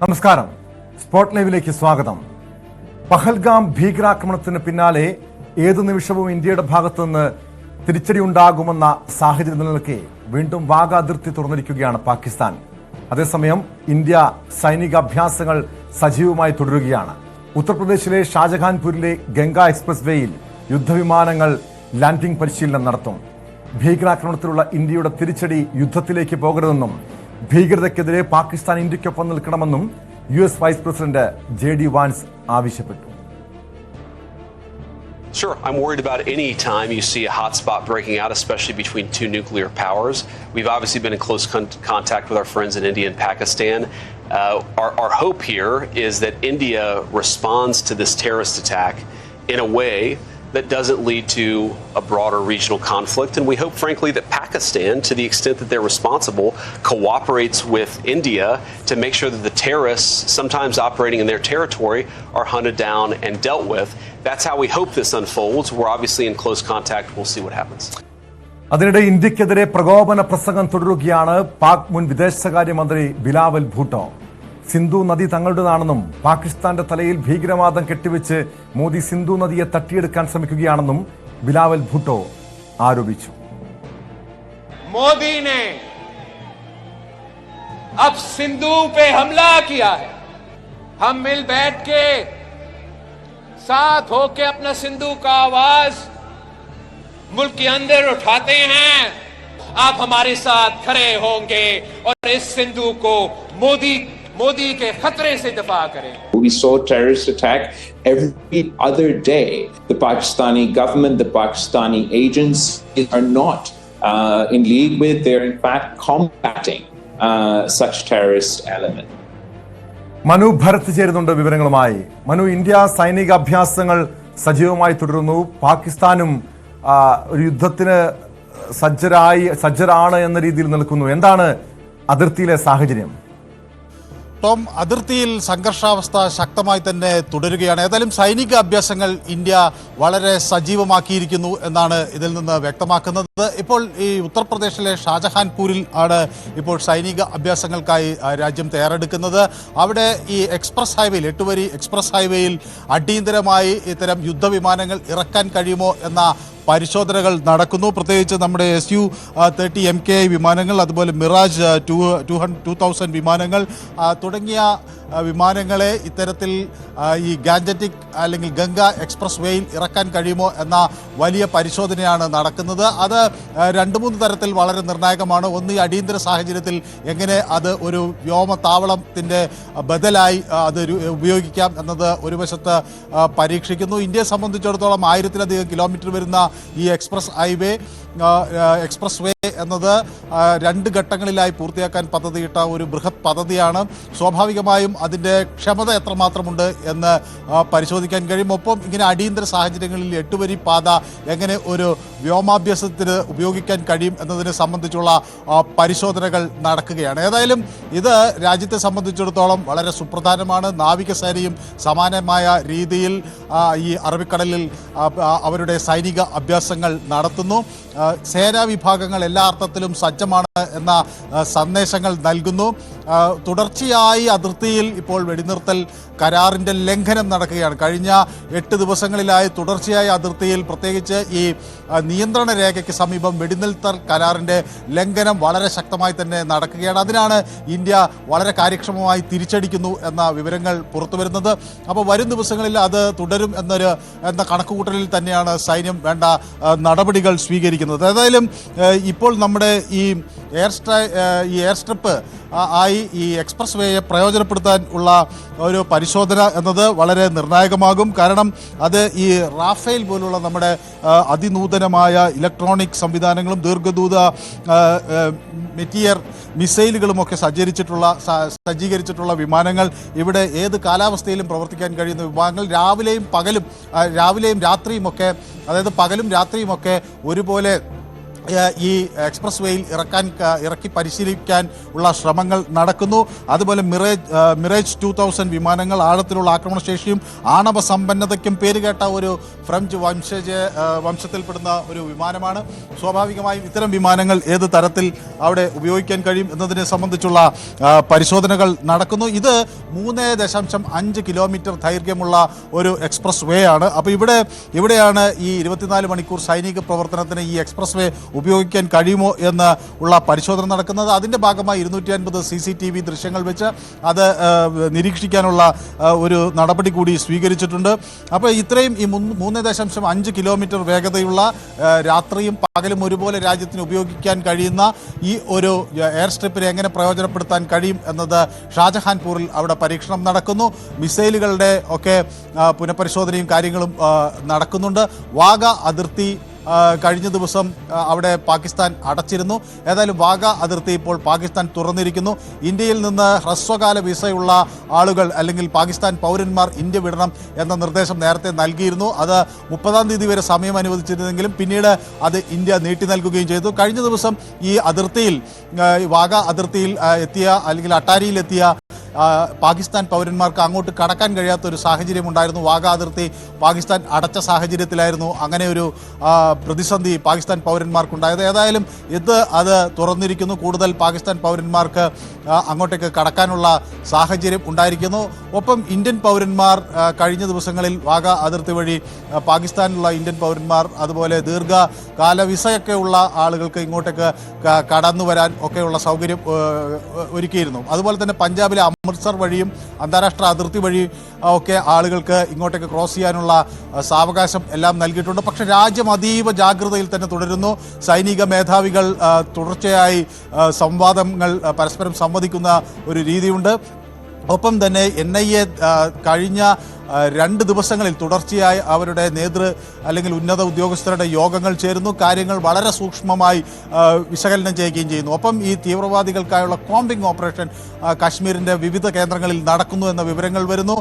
നമസ്കാരം. സ്പോട്ട് ലൈവിലേക്ക് സ്വാഗതം. പഹൽഗാം ഭീകരാക്രമണത്തിന് പിന്നാലെ ഏതു നിമിഷവും ഇന്ത്യയുടെ ഭാഗത്തുനിന്ന് തിരിച്ചടി ഉണ്ടാകുമെന്ന സാഹചര്യം നിലനിൽക്കെ വീണ്ടും വാഗ അതിർത്തി തുറന്നിരിക്കുകയാണ് പാകിസ്ഥാൻ. അതേസമയം ഇന്ത്യ സൈനിക അഭ്യാസങ്ങൾ സജീവമായി തുടരുകയാണ്. ഉത്തർപ്രദേശിലെ ഷാജഹാൻപൂരിലെ ഗംഗ എക്സ്പ്രസ് വേയിൽ യുദ്ധവിമാനങ്ങൾ ലാൻഡിംഗ് പരിശീലനം നടത്തും. ഭീകരാക്രമണത്തിലുള്ള ഇന്ത്യയുടെ തിരിച്ചടി യുദ്ധത്തിലേക്ക് പോകരുതെന്നും ഭീകരതയ്ക്കെതിരെ പാകിസ്ഥാൻ ഇന്ത്യക്കൊപ്പം നിൽക്കണമെന്നും US vice president JD Vance ആവശ്യപ്പെട്ടു. Sure, I'm worried about any time you see a hotspot breaking out, especially between two nuclear powers. We've obviously been in close contact with our friends in India and Pakistan. Our hope here is that India responds to this terrorist attack in a way that doesn't lead to a broader regional conflict. And we hope, frankly, that Pakistan, to the extent that they're responsible, cooperates with India to make sure that the terrorists, sometimes operating in their territory, are hunted down and dealt with. That's how we hope this unfolds. We're obviously in close contact. We'll see what happens. അതിനിടെ ഇന്ത്യക്കെതിരെ പ്രകോപന പ്രസംഗം തുടരുകയാണ് പാക് മുൻ വിദേശകാര്യമന്ത്രി ബിലാവൽ ഭൂട്ടോ. സിന്ധു നദി തങ്ങളുടേതാണെന്നും പാകിസ്ഥാന്റെ തലയിൽ ഭീകരവാദം കെട്ടിവെച്ച് മോദി സിന്ധു നദിയെ തട്ടിയെടുക്കാൻ ശ്രമിക്കുകയാണെന്നും ബിലാവൽ ഭൂട്ടോ ആരോപിച്ചു. मोदी ने अब सिंधु पे हमला किया है. हम मिल बैठ के साथ होके अपना सिंधु का आवाज मुल्क के अंदर उठाते हैं. आप हमारे साथ खड़े होंगे और इस सिंधु को मोदी के खतरे से दफा करें. We saw terrorist attack every other day. The Pakistani government, the Pakistani agents are not in league with. They're in fact combating such terrorist element. Manu Bharat ചേരുന്നുണ്ട് വിവരങ്ങളുമായി. മനു, ഇന്ത്യ സൈനിക അഭ്യാസങ്ങൾ സജീവമായി തുടരുന്നു. പാകിസ്ഥാനും ഒരു യുദ്ധത്തിന് സജ്ജരാണ് എന്ന രീതിയിൽ നിൽക്കുന്നു. എന്താണ് അതിർത്തിയിലെ സാഹചര്യം? ടോം, അതിർത്തിയിൽ സംഘർഷാവസ്ഥ ശക്തമായി തന്നെ തുടരുകയാണ്. ഏതായാലും സൈനിക അഭ്യാസങ്ങൾ ഇന്ത്യ വളരെ സജീവമാക്കിയിരിക്കുന്നു എന്നാണ് ഇതിൽ നിന്ന് വ്യക്തമാക്കുന്നത്. ഇപ്പോൾ ഈ ഉത്തർപ്രദേശിലെ ഷാജഹാൻപൂരിൽ ആണ് ഇപ്പോൾ സൈനിക അഭ്യാസങ്ങൾക്കായി രാജ്യം തയ്യാറെടുക്കുന്നത്. അവിടെ ഈ എക്സ്പ്രസ് ഹൈവേയിൽ 8 വരി എക്സ്പ്രസ് ഹൈവേയിൽ അടിയന്തരമായി ഇത്തരം യുദ്ധവിമാനങ്ങൾ ഇറക്കാൻ കഴിയുമോ എന്ന പരിശോധനകൾ നടക്കുന്നു. പ്രത്യേകിച്ച് നമ്മുടെ Su-30 MKI വിമാനങ്ങൾ, അതുപോലെ മിറാജ് 2000 വിമാനങ്ങൾ തുടങ്ങിയ വിമാനങ്ങളെ ഇത്തരത്തിൽ ഈ ഗാൻജറ്റിക് അല്ലെങ്കിൽ ഗംഗ എക്സ്പ്രസ് വേയിൽ ഇറക്കാൻ കഴിയുമോ എന്ന വലിയ പരിശോധനയാണ് നടക്കുന്നത്. അത് 2-3 തരത്തിൽ വളരെ നിർണായകമാണ്. ഒന്ന്, ഈ അടിയന്തര സാഹചര്യത്തിൽ എങ്ങനെ അത് ഒരു വ്യോമതാവളത്തിൻ്റെ ബദലായി അത് ഉപയോഗിക്കാം എന്നത് ഒരു വശത്ത് പരീക്ഷിക്കുന്നു. ഇന്ത്യയെ സംബന്ധിച്ചിടത്തോളം 1000-ലധികം കിലോമീറ്റർ വരുന്ന ഈ എക്സ്പ്രസ് വേ എന്നത് 2 ഘട്ടങ്ങളിലായി പൂർത്തിയാക്കാൻ പദ്ധതിയിട്ട ഒരു ബൃഹത് പദ്ധതിയാണ്. സ്വാഭാവികമായും അതിൻ്റെ ക്ഷമത എത്രമാത്രമുണ്ട് എന്ന് പരിശോധിക്കാൻ കഴിയും. ഒപ്പം ഇങ്ങനെ അടിയന്തര സാഹചര്യങ്ങളിൽ 8 വരി പാത എങ്ങനെ ഒരു വ്യോമാഭ്യാസത്തിന് ഉപയോഗിക്കാൻ കഴിയും എന്നതിനെ സംബന്ധിച്ചുള്ള പരിശോധനകൾ നടക്കുകയാണ്. ഏതായാലും ഇത് രാജ്യത്തെ സംബന്ധിച്ചിടത്തോളം വളരെ സുപ്രധാനമാണ്. നാവികസേനയും സമാനമായ രീതിയിൽ ഈ അറബിക്കടലിൽ അവരുടെ സൈനിക അഭ്യാസങ്ങൾ നടത്തുന്നു. സേനാ വിഭാഗങ്ങൾ എല്ലാ അർത്ഥത്തിലും സജ്ജമാണ് എന്ന സന്ദേശങ്ങൾ നൽകുന്നു. തുടർച്ചയായി അതിർത്തിയിൽ ഇപ്പോൾ വെടിനിർത്തൽ കരാറിൻ്റെ ലംഘനം നടക്കുകയാണ്. കഴിഞ്ഞ 8 ദിവസങ്ങളിലായി തുടർച്ചയായി അതിർത്തിയിൽ, പ്രത്യേകിച്ച് ഈ നിയന്ത്രണ രേഖയ്ക്ക് സമീപം വെടിനിർത്തൽ കരാറിൻ്റെ ലംഘനം വളരെ ശക്തമായി തന്നെ നടക്കുകയാണ്. അതിനാണ് ഇന്ത്യ വളരെ കാര്യക്ഷമമായി തിരിച്ചടിക്കുന്നു എന്ന വിവരങ്ങൾ പുറത്തു വരുന്നത്. അപ്പോൾ വരും ദിവസങ്ങളിൽ അത് തുടരും എന്ന കണക്കുകൂട്ടലിൽ തന്നെയാണ് സൈന്യം വേണ്ട നടപടികൾ സ്വീകരിക്കുന്നത്. ഏതായാലും ഇപ്പോൾ നമ്മുടെ ഈ എയർ സ്ട്രിപ്പ് ആയി ഈ എക്സ്പ്രസ് വേയെ പ്രയോജനപ്പെടുത്താൻ ഉള്ള ഒരു പരിശോധന എന്നത് വളരെ നിർണായകമാകും. കാരണം അത് ഈ റാഫേൽ പോലുള്ള നമ്മുടെ അതിനൂതനമായ ഇലക്ട്രോണിക് സംവിധാനങ്ങളും ദീർഘദൂത മെറ്റിയർ മിസൈലുകളുമൊക്കെ സജ്ജീകരിച്ചിട്ടുള്ള വിമാനങ്ങൾ, ഇവിടെ ഏത് കാലാവസ്ഥയിലും പ്രവർത്തിക്കാൻ കഴിയുന്ന വിമാനങ്ങൾ, രാവിലെയും രാത്രിയുമൊക്കെ, അതായത് പകലും രാത്രിയുമൊക്കെ ഒരുപോലെ ഈ എക്സ്പ്രസ് വേയിൽ ഇറക്കി പരിശീലിക്കാൻ ഉള്ള ശ്രമങ്ങൾ നടക്കുന്നു. അതുപോലെ മിറേജ് 2000 വിമാനങ്ങൾ ആഴത്തിലുള്ള ആക്രമണശേഷിയും ആണവ സമ്പന്നതയ്ക്കും പേരുകേട്ട ഒരു ഫ്രഞ്ച് വംശത്തിൽപ്പെടുന്ന ഒരു വിമാനമാണ്. സ്വാഭാവികമായും ഇത്തരം വിമാനങ്ങൾ ഏത് തരത്തിൽ അവിടെ ഉപയോഗിക്കാൻ കഴിയും എന്നതിനെ സംബന്ധിച്ചുള്ള പരിശോധനകൾ നടക്കുന്നു. ഇത് 3.5 കിലോമീറ്റർ ദൈർഘ്യമുള്ള ഒരു എക്സ്പ്രസ് വേ ആണ്. അപ്പോൾ ഇവിടെയാണ് ഈ 24 മണിക്കൂർ സൈനിക പ്രവർത്തനത്തിന് ഈ എക്സ്പ്രസ് വേ ഉപയോഗിക്കാൻ കഴിയുമോ എന്ന് ഉള്ള പരിശോധന നടക്കുന്നത്. അതിൻ്റെ ഭാഗമായി 250 CCTV ദൃശ്യങ്ങൾ വെച്ച് അത് നിരീക്ഷിക്കാനുള്ള ഒരു നടപടി കൂടി സ്വീകരിച്ചിട്ടുണ്ട്. അപ്പോൾ ഇത്രയും ഈ 3.5 കിലോമീറ്റർ വേഗതയുള്ള രാത്രിയും പകലും ഒരുപോലെ രാജ്യത്തിന് ഉപയോഗിക്കാൻ കഴിയുന്ന ഈ ഒരു എയർ സ്ട്രിപ്പിനെ എങ്ങനെ പ്രയോജനപ്പെടുത്താൻ കഴിയും എന്നത് ഷാജഹാൻപൂരിൽ അവിടെ പരീക്ഷണം നടക്കുന്നു. മിസൈലുകളുടെ ഒക്കെ പുനഃപരിശോധനയും കാര്യങ്ങളും നടക്കുന്നുണ്ട്. വാഗ അതിർത്തി കഴിഞ്ഞ ദിവസം അവിടെ പാകിസ്ഥാൻ അടച്ചിരുന്നു. ഏതായാലും വാഗ അതിർത്തി ഇപ്പോൾ പാകിസ്ഥാൻ തുറന്നിരിക്കുന്നു. ഇന്ത്യയിൽ നിന്ന് ഹ്രസ്വകാല വിസയുള്ള ആളുകൾ അല്ലെങ്കിൽ പാകിസ്ഥാൻ പൗരന്മാർ ഇന്ത്യ വിടണം എന്ന നിർദ്ദേശം നേരത്തെ നൽകിയിരുന്നു. അത് 30-ാം തീയതി വരെ സമയം അനുവദിച്ചിരുന്നെങ്കിലും പിന്നീട് അത് ഇന്ത്യ നീട്ടി നൽകുകയും ചെയ്തു. കഴിഞ്ഞ ദിവസം ഈ അതിർത്തിയിൽ വാഗ അതിർത്തിയിൽ എത്തിയ അല്ലെങ്കിൽ അട്ടാരിയിലെത്തിയ പാകിസ്ഥാൻ പൗരന്മാർക്ക് അങ്ങോട്ട് കടക്കാൻ കഴിയാത്ത ഒരു സാഹചര്യം ഉണ്ടായിരുന്നു. വാഗ അതിർത്തി പാകിസ്ഥാൻ അടച്ച സാഹചര്യത്തിലായിരുന്നു അങ്ങനെ ഒരു പ്രതിസന്ധി പാകിസ്ഥാൻ പൗരന്മാർക്കുണ്ടായത്. ഏതായാലും അത് തുറന്നിരിക്കുന്നു. കൂടുതൽ പാകിസ്ഥാൻ പൗരന്മാർക്ക് അങ്ങോട്ടേക്ക് കടക്കാനുള്ള സാഹചര്യം ഉണ്ടായിരിക്കുന്നു. ഒപ്പം ഇന്ത്യൻ പൗരന്മാർ കഴിഞ്ഞ ദിവസങ്ങളിൽ വാഗ അതിർത്തി വഴി പാകിസ്ഥാനിലുള്ള ഇന്ത്യൻ പൗരന്മാർ അതുപോലെ ദീർഘകാല വിസയൊക്കെ ഉള്ള ആളുകൾക്ക് ഇങ്ങോട്ടേക്ക് കടന്നു വരാൻ ഒക്കെയുള്ള സൗകര്യം ഒരുക്കിയിരുന്നു. അതുപോലെ തന്നെ പഞ്ചാബിലെ അമൃത്സർ വഴിയും അന്താരാഷ്ട്ര അതിർത്തി വഴി ഒക്കെ ആളുകൾക്ക് ഇങ്ങോട്ടേക്ക് ക്രോസ് ചെയ്യാനുള്ള സാവകാശം എല്ലാം നൽകിയിട്ടുണ്ട്. പക്ഷേ രാജ്യം അതീവ ജാഗ്രതയിൽ തന്നെ തുടരുന്നു. സൈനിക മേധാവികൾ തുടർച്ചയായി സംവാദങ്ങൾ പരസ്പരം സംവദിക്കുന്ന ഒരു രീതിയുണ്ട്. ഒപ്പം തന്നെ NIA കഴിഞ്ഞ 2 ദിവസങ്ങളിൽ തുടർച്ചയായി അവരുടെ അല്ലെങ്കിൽ ഉന്നത ഉദ്യോഗസ്ഥരുടെ യോഗങ്ങൾ ചേരുന്നു. കാര്യങ്ങൾ വളരെ സൂക്ഷ്മമായി വിശകലനം ചെയ്യുകയും ചെയ്യുന്നു. ഒപ്പം ഈ തീവ്രവാദികൾക്കായുള്ള കോമ്പിംഗ് ഓപ്പറേഷൻ കാശ്മീരിൻ്റെ വിവിധ കേന്ദ്രങ്ങളിൽ നടക്കുന്നു എന്ന വിവരങ്ങൾ വരുന്നു.